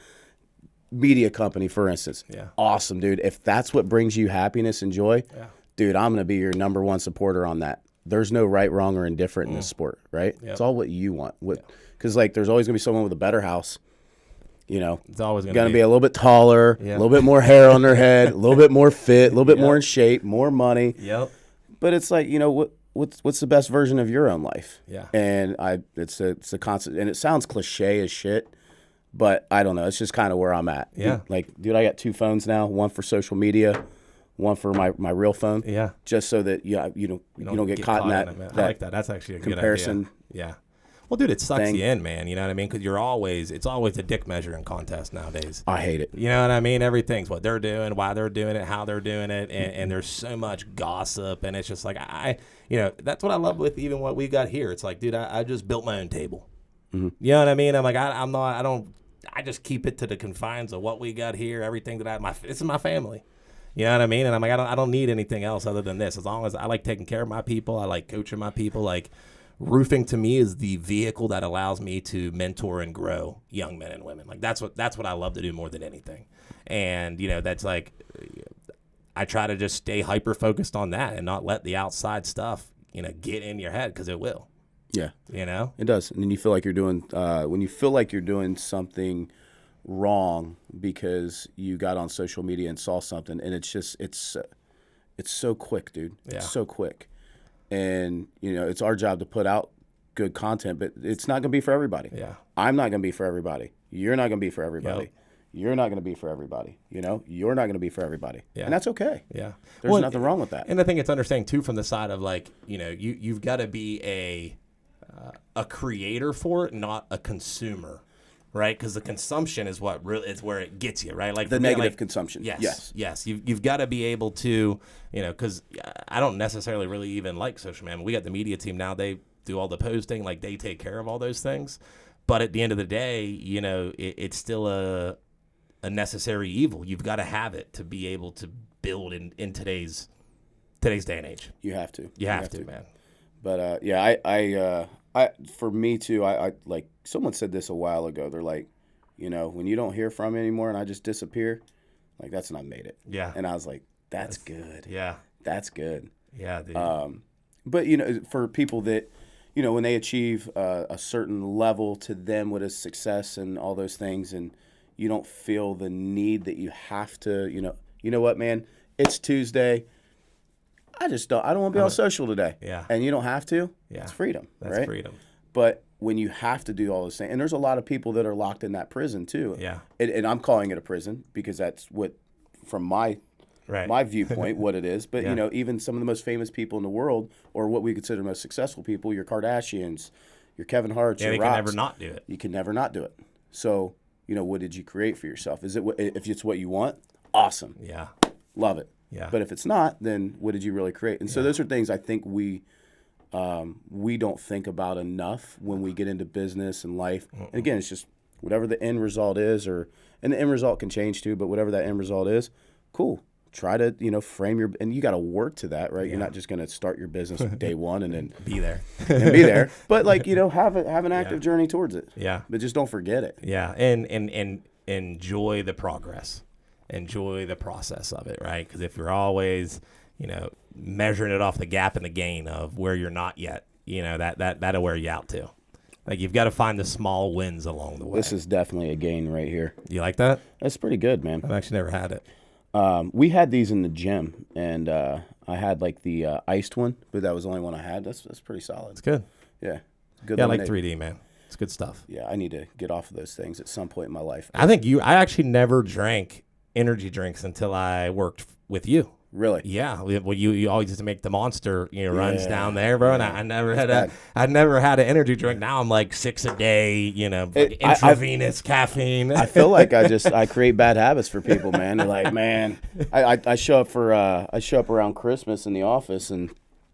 media company, for instance. Yeah. Awesome, dude. If that's what brings you happiness and joy, dude, I'm going to be your number one supporter on that. There's no right, wrong, or indifferent in this sport, right? Yep. It's all what you want. Because like, there's always gonna be someone with a better house. It's always gonna be a little bit taller, a little bit more hair on their head, a little bit more fit, a little bit more in shape, more money. Yep. But it's like, what's the best version of your own life? Yeah. And it's a constant, and it sounds cliche as shit, but I don't know. It's just kind of where I'm at. Yeah. Dude, I got 2 phones now. One for social media, one for my real phone, just so that you don't get caught in that. I like that. That's actually a comparison. Good idea. Yeah. Well, dude, it sucks you in, man. You know what I mean? Because it's always a dick measuring contest nowadays. I hate it. You know what I mean? Everything's what they're doing, why they're doing it, how they're doing it, and there's so much gossip, and it's just like that's what I love with even what we got here. It's like, dude, I just built my own table. Mm-hmm. You know what I mean? I'm like, I just keep it to the confines of what we got here. Everything that this is my family. You know what I mean? And I'm like, I don't need anything else other than this. As long as I like taking care of my people, I like coaching my people. Like, roofing to me is the vehicle that allows me to mentor and grow young men and women. Like, that's what I love to do more than anything. And that's like, I try to just stay hyper focused on that and not let the outside stuff get in your head, because it will. Yeah, it does. And then you feel like you're doing when you feel like you're doing something wrong because you got on social media and saw something, and it's so quick, dude. Yeah. It's so quick. And it's our job to put out good content, but it's not going to be for everybody. Yeah. I'm not going to be for everybody. You're not going to be for everybody. Yep. You're not going to be for everybody. You're not going to be for everybody. Yeah. And that's okay. Yeah. There's nothing wrong with that. And I think it's understanding too, from the side of like, you've got to be a creator for it, not a consumer. Right, because the consumption is what really is where it gets you, right? Like the negative consumption. Yes. You've got to be able to, because I don't necessarily really even like social media. We got the media team now; they do all the posting, like they take care of all those things. But at the end of the day, it's still a necessary evil. You've got to have it to be able to build in today's day and age. You have to. You have to, man. But I for me too, I like someone said this a while ago. They're like, when you don't hear from me anymore and I just disappear, like that's when I made it. Yeah. And I was like, that's good. Yeah. That's good. Yeah, dude. But for people that, when they achieve a certain level, to them what is success and all those things, and you don't feel the need that you have to, you know what, man, it's Tuesday. I don't want to be on social today. Yeah. And you don't have to. Yeah. It's freedom. That's right? freedom. But when you have to do all those things, and there's a lot of people that are locked in that prison too. Yeah. And I'm calling it a prison because that's what, from my viewpoint, what it is. But, even some of the most famous people in the world, or what we consider most successful people, your Kardashians, your Kevin Harts, your Rocks. You can never not do it. You can never not do it. So, what did you create for yourself? Is it if it's what you want? Awesome. Yeah. Love it. Yeah. But if it's not, then what did you really create? And so those are things I think we don't think about enough when we get into business and life. And again, it's just whatever the end result is, and the end result can change too, but whatever that end result is, cool. Try to, frame and you got to work to that, right? Yeah. You're not just going to start your business day one and then be there. But have an active journey towards it. Yeah. But just don't forget it. Yeah. And enjoy the progress. Enjoy the process of it, right? Because if you're always, measuring it off the gap and the gain of where you're not yet, that'll wear you out too. Like, you've got to find the small wins along the way. This is definitely a gain right here. You like that? That's pretty good, man. I've actually never had it. We had these in the gym, and I had like the iced one, but that was the only one I had. That's pretty solid. It's good. Yeah. Good. Yeah, I like 3D, man. It's good stuff. Yeah, I need to get off of those things at some point in my life. I actually never drank energy drinks until I worked with you. Really? Yeah. Well, you always used to make the monster, runs down there, bro. And I never had an energy drink. Now I'm like 6 a day, intravenous caffeine. I feel like I create bad habits for people, man. They're like, man, I show up around Christmas in the office, and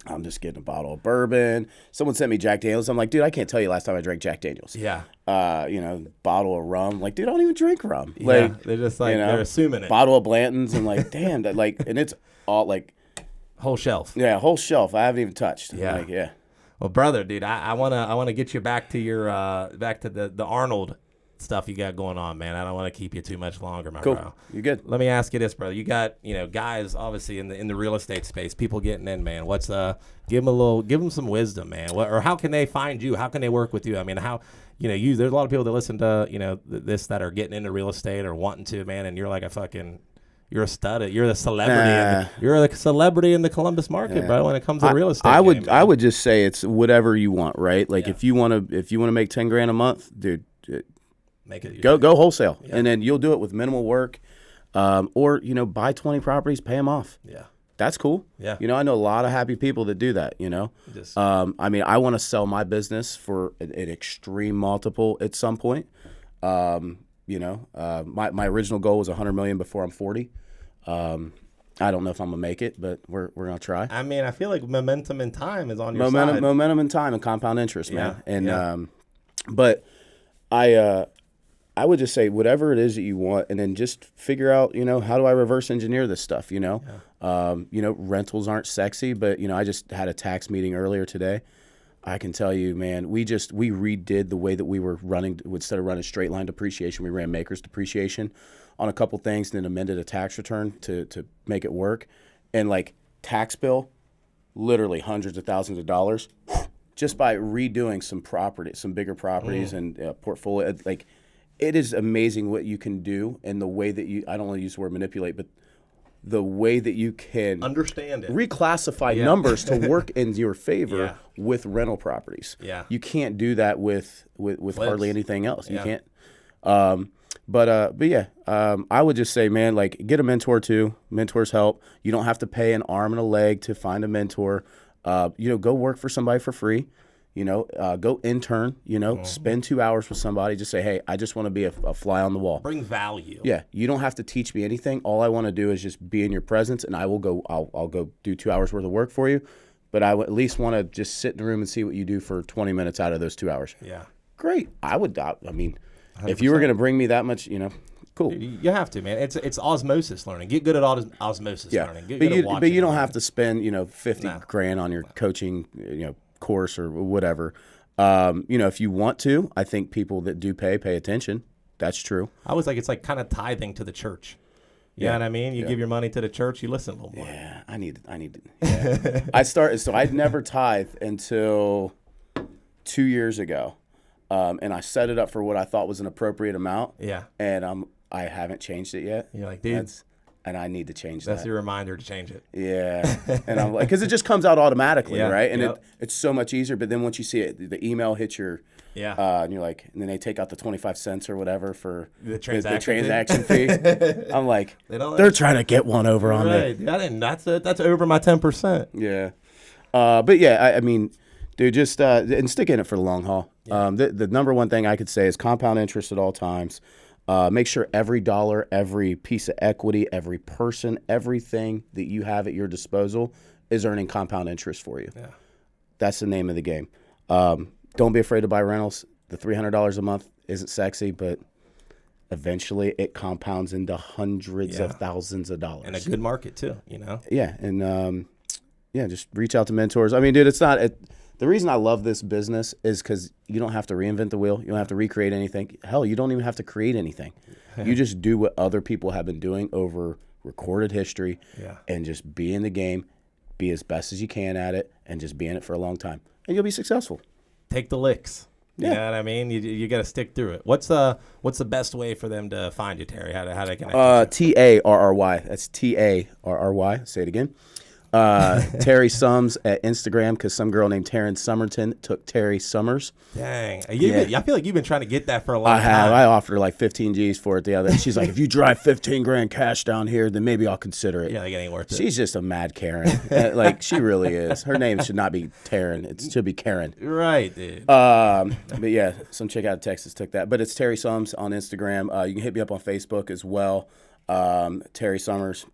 I'm just getting a bottle of bourbon. Someone sent me Jack Daniels. I'm like, dude, I can't tell you last time I drank Jack Daniels. Yeah. Bottle of rum. Like, dude, I don't even drink rum. Like, yeah, they're just like, they're assuming it. Bottle of Blanton's, and like, damn, that and it's all like. Whole shelf. Yeah, whole shelf. I haven't even touched. Yeah. Like, yeah. Well, brother, dude, I wanna get you back to your back to the Arnold stuff you got going on, man. I don't want to keep you too much longer, my bro. You're good. Let me ask you this, brother. You got, guys obviously in the real estate space, people getting in, man. What's give them some wisdom, man. Or how can they find you? How can they work with you? I mean, how there's a lot of people that listen to this that are getting into real estate or wanting to, man, and you're like you're a stud. You're the celebrity. You're the celebrity in the Columbus market, bro. When it comes to real estate, I would just say it's whatever you want, right? Like if you want to make $10,000 a month, dude. Make it go wholesale, and then you'll do it with minimal work, or buy 20 properties, pay them off. Yeah, That's cool. Yeah. You know, I know a lot of happy people that do that, you know. I mean, I want to sell my business for an extreme multiple at some point. You know, my original goal was 100 million before I'm 40. I don't know if I'm gonna make it, but we're gonna try. I mean, I feel like momentum and time is on your side. Momentum and time and compound interest, man. And but I would just say whatever it is that you want, and then just figure out, you know, how do I reverse engineer this stuff, you know? You know, rentals aren't sexy, but, you know, I just had a tax meeting earlier today. I can tell you, man, we redid the way that we were running. Instead of running straight line depreciation, we ran maker's depreciation on a couple things, and then amended a tax return to make it work. And like tax bill, literally hundreds of thousands of dollars just by redoing some bigger properties and portfolio. Like, it is amazing what you can do, and the way that I don't want to use the word manipulate, but the way that you can understand it, reclassify numbers to work in your favor with rental properties. You can't do that with hardly anything else. You can't. But yeah, I would just say, man, like, get a mentor too. Mentors help. You don't have to pay an arm and a leg to find a mentor. You know, go work for somebody for free. You know, go intern, you know, spend 2 hours with somebody. Just say, hey, I just want to be a fly on the wall. Bring value. Yeah. You don't have to teach me anything. All I want to do is just be in your presence, and I'll go do 2 hours worth of work for you. But I would at least want to just sit in the room and see what you do for 20 minutes out of those 2 hours. Yeah. Great. I mean, 100%. If you were going to bring me that much, you know, cool. You have to, man. It's osmosis learning. Get good at osmosis learning. Get good at watching. But you don't have to spend, you know, 50 grand on your coaching, you know, course or whatever. You know, if you want to, I think people that do pay attention. That's true. I was like, it's like kind of tithing to the church. You know what I mean? You give your money to the church, you listen a little more. Yeah, I need to. Yeah. So I'd never tithe until 2 years ago. And I set it up for what I thought was an appropriate amount. Yeah. And I haven't changed it yet. You're like, dude. And I need to change that. That's your reminder to change it. Yeah. And I'm like, because it just comes out automatically, right? And it's so much easier. But then once you see it, the email hits your, and you're like, and then they take out the 25 cents or whatever for the transaction fee. I'm like, they're trying to get one over on me. That's over my 10%. Yeah. But yeah, I mean, dude, just and stick in it for the long haul. Yeah. The number one thing I could say is compound interest at all times. Make sure every dollar, every piece of equity, every person, everything that you have at your disposal is earning compound interest for you. Yeah. That's the name of the game. Don't be afraid to buy rentals. The $300 a month isn't sexy, but eventually it compounds into hundreds of thousands of dollars. And a good market too, you know? Yeah. And just reach out to mentors. I mean, dude, the reason I love this business is because you don't have to reinvent the wheel. You don't have to recreate anything. Hell, you don't even have to create anything. You just do what other people have been doing over recorded history and just be in the game, be as best as you can at it, and just be in it for a long time. And you'll be successful. Take the licks. You know what I mean? You got to stick through it. What's the best way for them to find you, Terry? How they connect? Tarry. That's Tarry. Say it again. Tarry Summers at Instagram, because some girl named Taryn Summerton took Tarry Summers. Dang. I feel like you've been trying to get that for a long time. I have. I offered her like 15 G's for it the other day. She's like, if you drive 15 grand cash down here, then maybe I'll consider it. Yeah, like it ain't worth it. She's just a mad Karen. Like, she really is. Her name should not be Taryn. It should be Karen. Right, dude. But yeah, some chick out of Texas took that. But it's Tarry Summers on Instagram. You can hit me up on Facebook as well, Tarry Summers.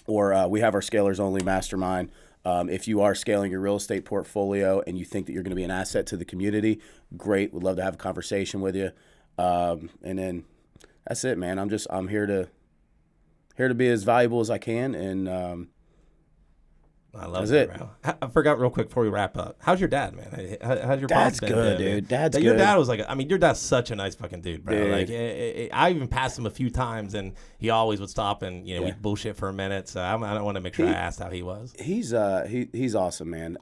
Or we have our Scalers Only Mastermind. If you are scaling your real estate portfolio and you think that you're going to be an asset to the community, great. We'd love to have a conversation with you. And then that's it, man. I'm here to be as valuable as I can. And I love it, bro. I forgot real quick before we wrap up. How's your dad, man? How's your dad's good, dude. Dad's good. Your dad was like, I mean, your dad's such a nice fucking dude, bro. Dude. Like, I even passed him a few times, and he always would stop and we'd bullshit for a minute. So I don't want to make sure I asked how he was. He's awesome, man.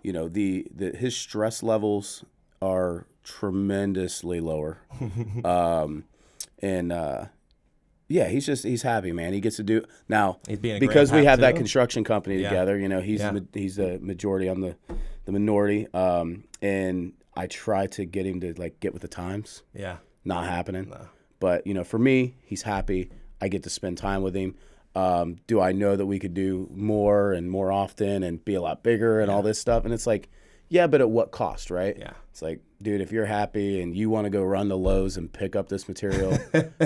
His stress levels are tremendously lower, Yeah, he's happy, man. He gets to do now because we have that construction company together. You know, he's the majority, I'm the minority, and I try to get him to like get with the times. Yeah, not happening. No. But for me, he's happy. I get to spend time with him. Do I know that we could do more and more often and be a lot bigger and all this stuff? And it's like, yeah, but at what cost, right? Yeah. It's like, dude, if you're happy and you want to go run to Lowe's and pick up this material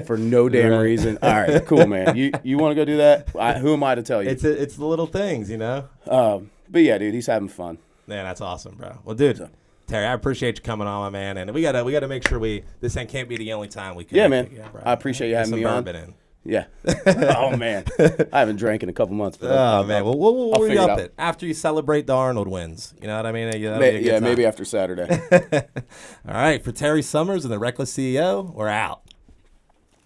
for no damn reason, all right, cool, man. You want to go do that? Who am I to tell you? It's the little things, you know? But yeah, dude, he's having fun. Man, that's awesome, bro. Well, dude, Terry, I appreciate you coming on, my man. And we gotta make sure this thing can't be the only time we can. Yeah, man. I appreciate you having me on. In. Yeah. Oh, man. I haven't drank in a couple months. But man. Well, we'll up it after you celebrate the Arnold wins. You know what I mean? Maybe after Saturday. All right. For Tarry Summers and the Reckless CEO, we're out.